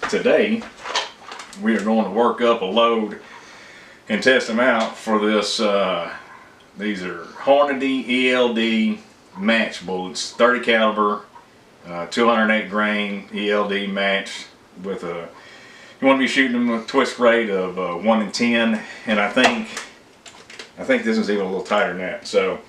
today we are going to work up a load and test them out for this. These are Hornady ELD match bullets, 30 caliber, 208 grain ELD match with a. You want to be shooting them with a twist rate of 1 in 10, and I think this is even a little tighter than that. So.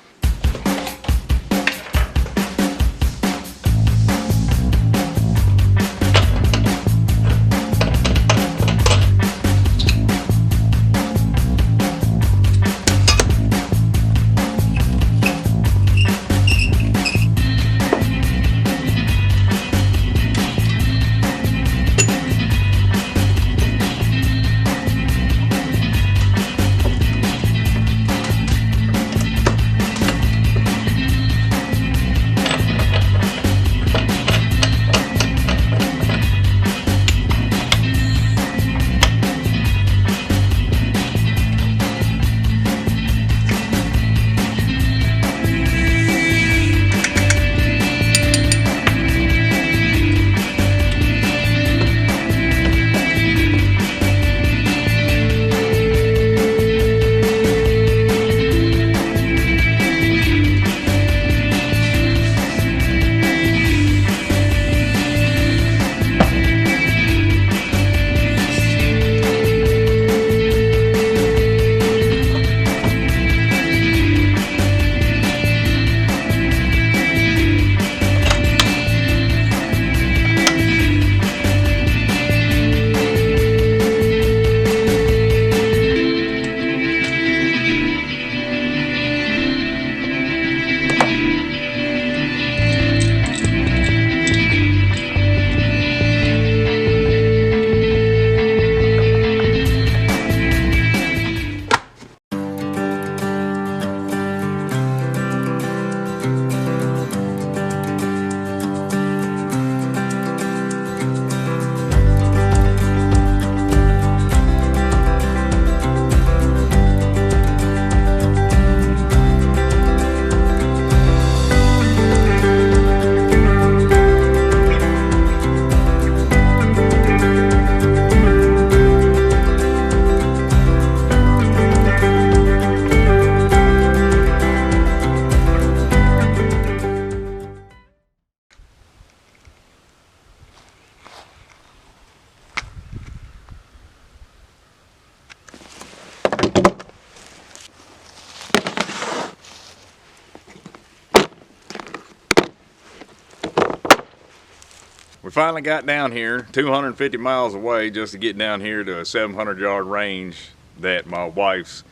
We finally got down here, 250 miles away, just to get down here to a 700-yard range that my wife's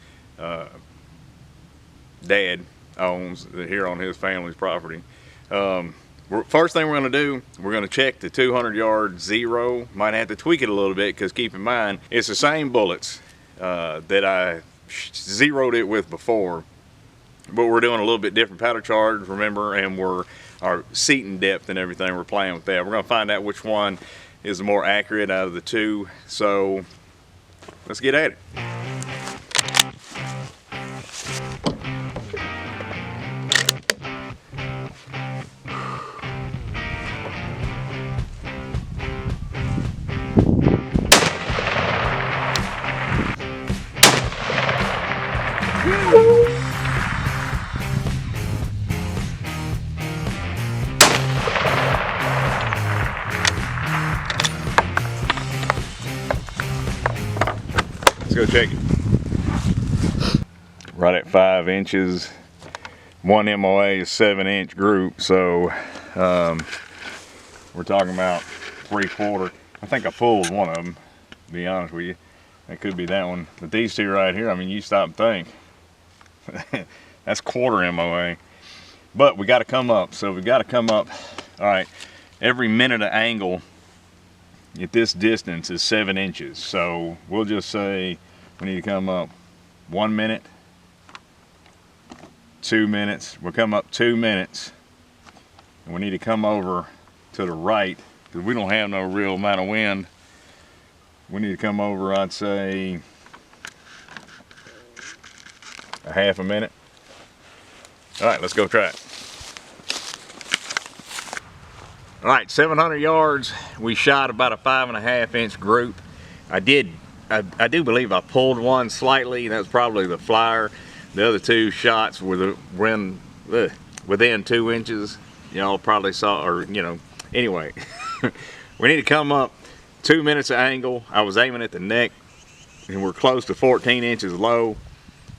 dad owns here on his family's property. First thing we're going to do, we're going to check the 200-yard zero. Might have to tweak it a little bit because keep in mind, it's the same bullets that I zeroed it with before, but we're doing a little bit different powder charge, remember, and our seating depth and everything, we're playing with that. We're going to find out which one is the more accurate out of the two. So let's get at it. Go check it. Right at 5 inches. One MOA is 7-inch group, so we're talking about 3/4. I think I pulled one of them, to be honest with you. That could be that one. But these two right here, I mean, you stop and think. That's 1/4 MOA. But we got to come up, so we got to come up. All right, every minute of angle at this distance is 7 inches. So we'll just say we need to come up 1 minute, 2 minutes. We'll come up 2 minutes, and we need to come over to the right because we don't have no real amount of wind. We need to come over, I'd say, a half a minute. All right, let's go try it. All right, 700 yards. We shot about a 5.5 inch group. I do believe I pulled one slightly. That was probably the flyer. The other two shots were within 2 inches. Y'all probably saw, or anyway. We need to come up 2 minutes of angle. I was aiming at the neck, and we're close to 14 inches low,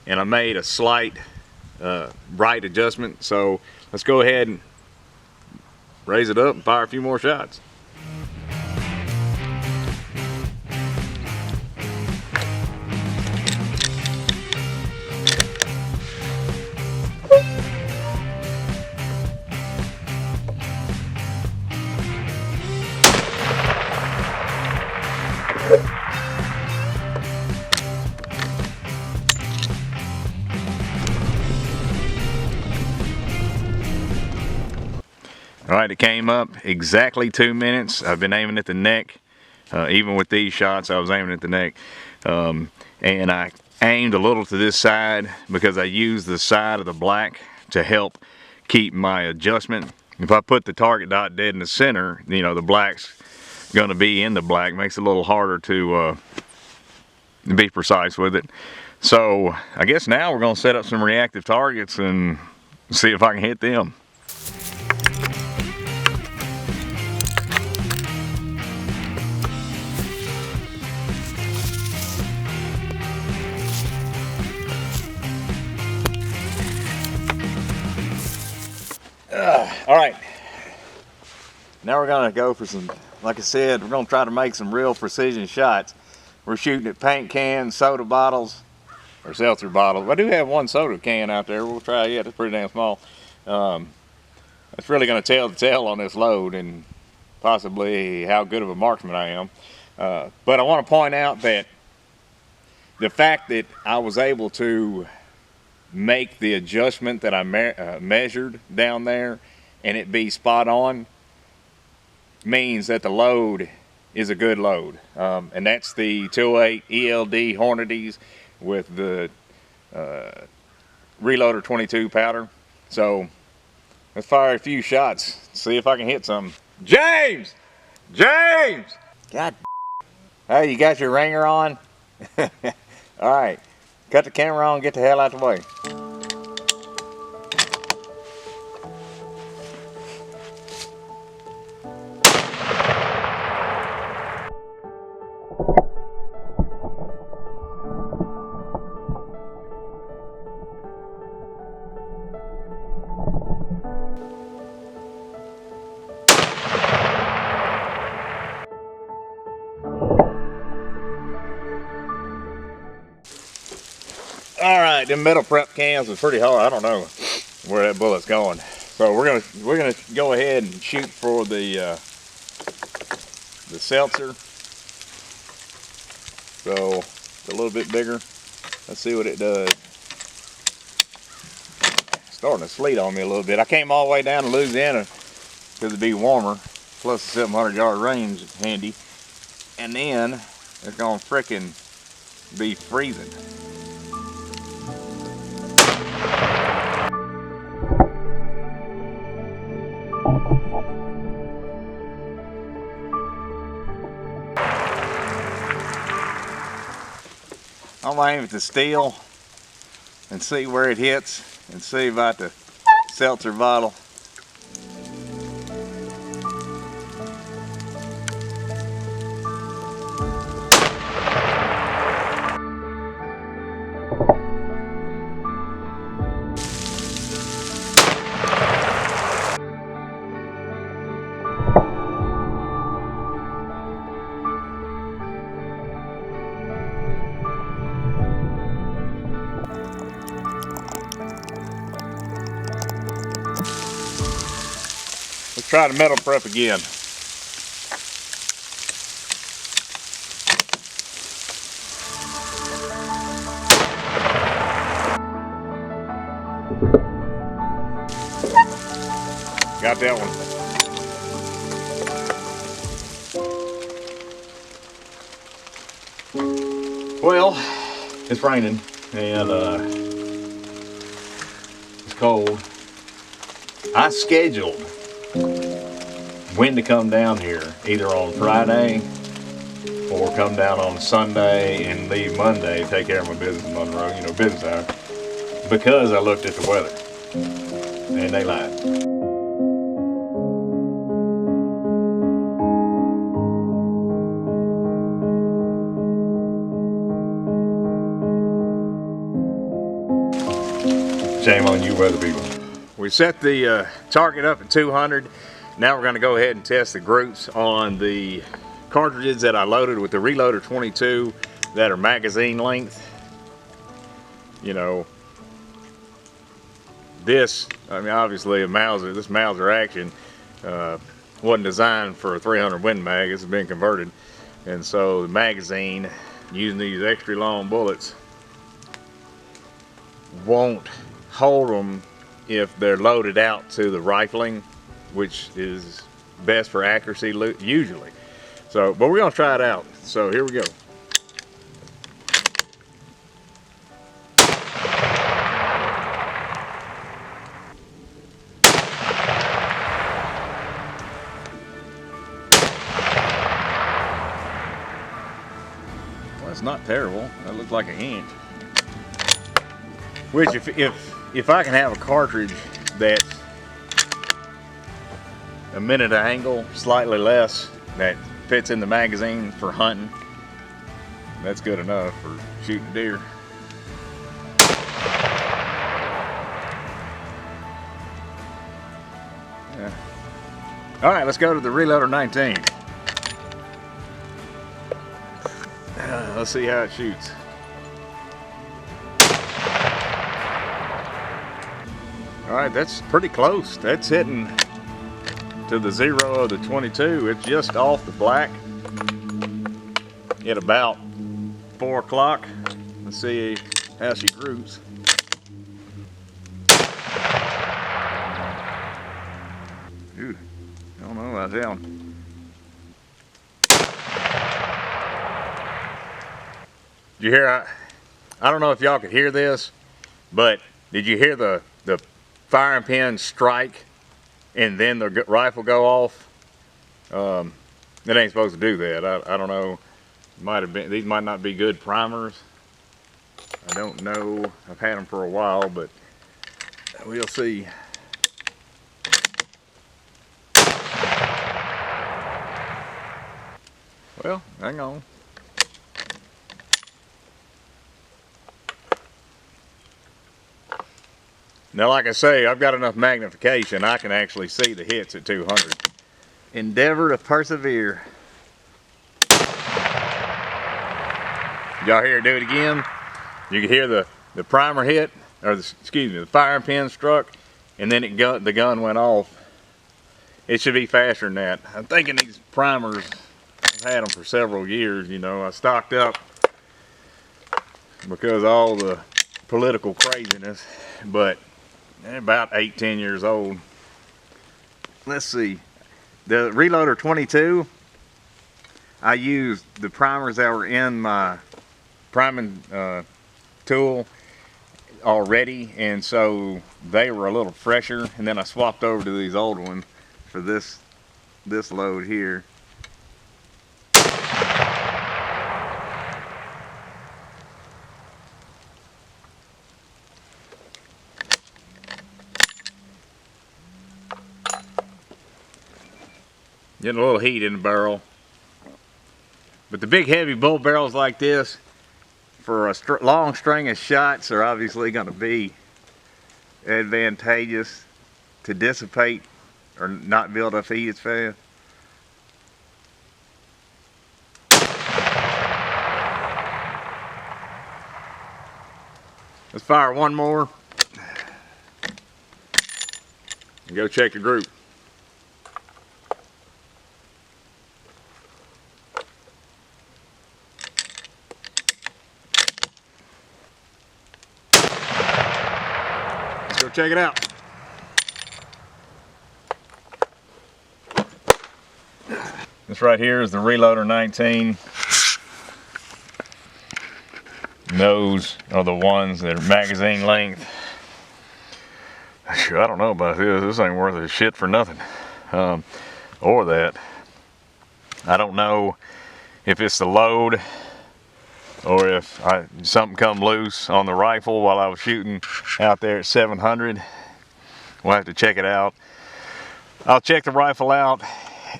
and I made a slight right adjustment. So let's go ahead and raise it up and fire a few more shots. All right, it came up exactly 2 minutes. I've been aiming at the neck. Even with these shots, I was aiming at the neck. And I aimed a little to this side because I used the side of the black to help keep my adjustment. If I put the target dot dead in the center, the black's gonna be in the black. Makes it a little harder to be precise with it. So I guess now we're gonna set up some reactive targets and see if I can hit them. All right, now we're gonna go for some, like I said, we're gonna try to make some real precision shots. We're shooting at paint cans, soda bottles, or seltzer bottles. I do have one soda can out there. We'll try it. It's pretty damn small. It's really gonna tell the tale on this load and possibly how good of a marksman I am. But I want to point out that the fact that I was able to make the adjustment that I measured down there and it be spot on means that the load is a good load. And that's the 208 ELD Hornadies with the Reloader 22 powder. So let's fire a few shots, see if I can hit something. James! James! God, hey, you got your ringer on? All right, cut the camera on, get the hell out the way. All right, them metal prep cans is pretty hard. I don't know where that bullet's going. So we're gonna go ahead and shoot for the seltzer. So it's a little bit bigger. Let's see what it does. It's starting to sleet on me a little bit. I came all the way down to Louisiana because it'd be warmer. Plus the 700-yard range is handy. And then it's gonna frickin' be freezing. I'm gonna aim at the steel and see where it hits and see about the seltzer bottle. Let's try the metal prep again. Got that one. Well, it's raining and it's cold. I scheduled when to come down here, either on Friday or come down on Sunday and leave Monday, take care of my business in Monroe, you know, business hour, because I looked at the weather and they lied. Shame on you weather people. We set the target up at 200. Now we're going to go ahead and test the groups on the cartridges that I loaded with the Reloader 22 that are magazine length. You know, this, I mean, obviously this Mauser action wasn't designed for a 300 Win Mag. It's been converted, and so the magazine, using these extra long bullets, won't hold them if they're loaded out to the rifling, which is best for accuracy usually. So, but we're gonna try it out. So here we go. Well, it's not terrible. That looks like an inch. Which, if I can have a cartridge that's a minute angle, slightly less, that fits in the magazine for hunting, that's good enough for shooting deer. Yeah. All right, let's go to the Reloader 19. Let's see how it shoots. All right, that's pretty close. That's hitting to the 0 of the 22. It's just off the black at about 4 o'clock. Let's see how she groups. Dude, I don't know about that one. Did you hear? I don't know if y'all could hear this, but did you hear the firing pin strike and then the rifle go off? It ain't supposed to do that. I don't know. Might have been. These might not be good primers. I don't know. I've had them for a while, but we'll see. Well, hang on. Now, like I say, I've got enough magnification, I can actually see the hits at 200. Endeavor to persevere. Y'all hear it do it again? You can hear the primer hit, or the firing pin struck, and then the gun went off. It should be faster than that. I'm thinking these primers, I've had them for several years, you know. I stocked up because of all the political craziness, but they're about 8-10 years old. Let's see. The Reloader 22, I used the primers that were in my priming tool already, and so they were a little fresher, and then I swapped over to these old ones for this load here. Getting a little heat in the barrel. But the big heavy bull barrels like this, for a long string of shots, are obviously going to be advantageous to dissipate or not build up heat as fast. Let's fire one more and go check the group. Let's go check it out. This right here is the Reloader 19. Those are the ones that are magazine length. Sure, I don't know about this. This ain't worth a shit for nothing. or that. I don't know if it's the load or if something come loose on the rifle while I was shooting out there at 700. We'll have to check it out. I'll check the rifle out,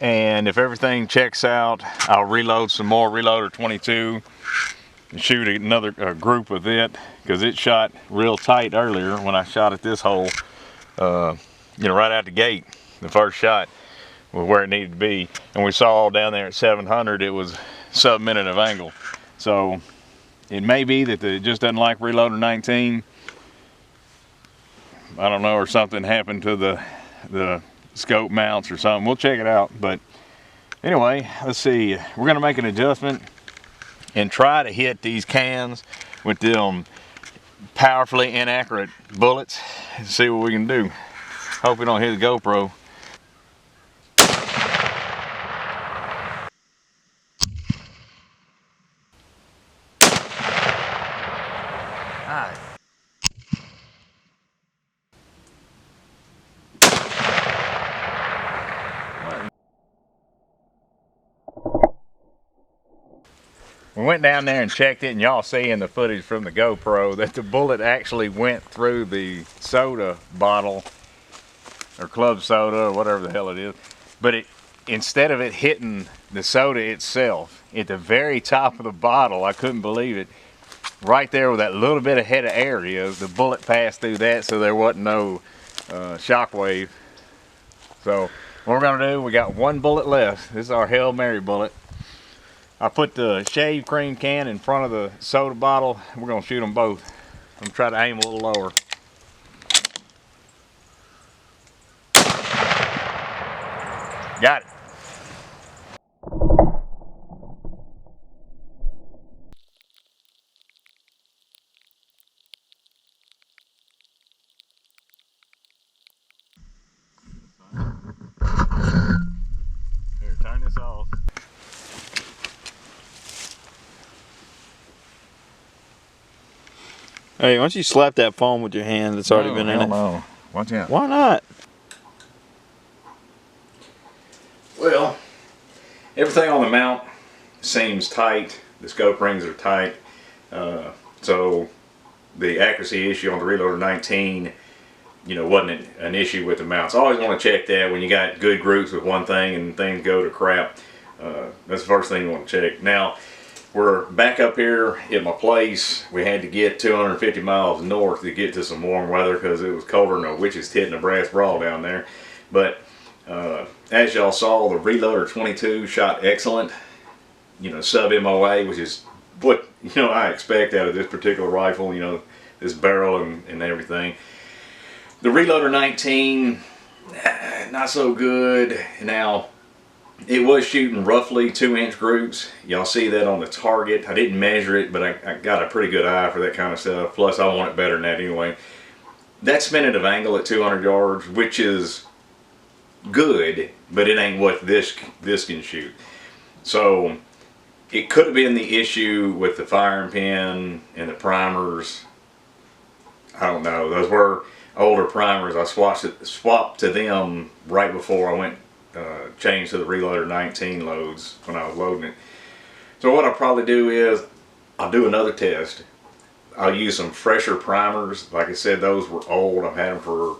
and if everything checks out, I'll reload some more reloader 22 and shoot another group with it, because it shot real tight earlier when I shot at this hole. Right out the gate, the first shot was where it needed to be, and we saw down there at 700 it was sub-minute of angle. So it may be that it just doesn't like reloader 19. I don't know, or something happened to the scope mounts or something. We'll check it out. But anyway, let's see, we're gonna make an adjustment and try to hit these cans with them powerfully inaccurate bullets and see what we can do. Hope we don't hit the GoPro. We went down there and checked it, and y'all see in the footage from the GoPro that the bullet actually went through the soda bottle, or club soda, or whatever the hell it is. But instead of it hitting the soda itself, at the very top of the bottle, I couldn't believe it, right there with that little bit of head of area, the bullet passed through that, so there wasn't no shock wave. So what we're gonna do, we got one bullet left. This is our Hail Mary bullet. I put the shave cream can in front of the soda bottle. We're gonna shoot them both. I'm gonna try to aim a little lower. Got it. Here, turn this off. Hey, why don't you slap that foam with your hand that's already been in it? No. Watch out. Why not? Well, everything on the mount seems tight. The scope rings are tight. So the accuracy issue on the Reloader 19, wasn't an issue with the mounts. I always want to check that when you got good groups with one thing and things go to crap. That's the first thing you want to check. Now, we're back up here at my place. We had to get 250 miles north to get to some warm weather because it was colder than a witch's tit in a brass bra down there. But as y'all saw, the Reloader 22 shot excellent. Sub MOA, which is what I expect out of this particular rifle. This barrel and everything. The Reloader 19, not so good. Now, it was shooting roughly 2-inch groups. Y'all see that on the target. I didn't measure it, but I got a pretty good eye for that kind of stuff. Plus, I want it better than that anyway. That's minute of angle at 200 yards, which is good, but it ain't what this can shoot. So it could have been the issue with the firing pin and the primers. I don't know. Those were older primers. I swapped to them right before I went changed to the Reloader 19 loads when I was loading it. So what I'll probably do is I'll do another test. I'll use some fresher primers. Like I said, those were old. I've had them for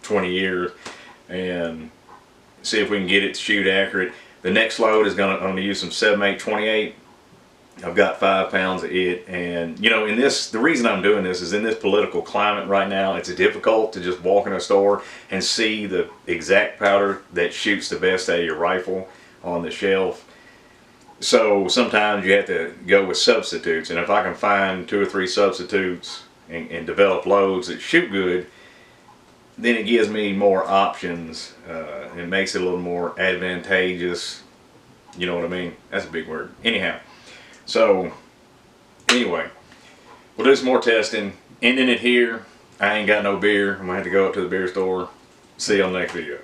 20 years, and see if we can get it to shoot accurate. The next load is I'm going to use some 7.8/28. I've got 5 pounds of it, and the reason I'm doing this is in this political climate right now, it's difficult to just walk in a store and see the exact powder that shoots the best out of your rifle on the shelf. So sometimes you have to go with substitutes, and if I can find 2 or 3 substitutes and develop loads that shoot good, then it gives me more options. It makes it a little more advantageous. You know what I mean? That's a big word. Anyhow. So, anyway, we'll do some more testing. Ending it here. I ain't got no beer. I'm going to have to go up to the beer store. See you on the next video.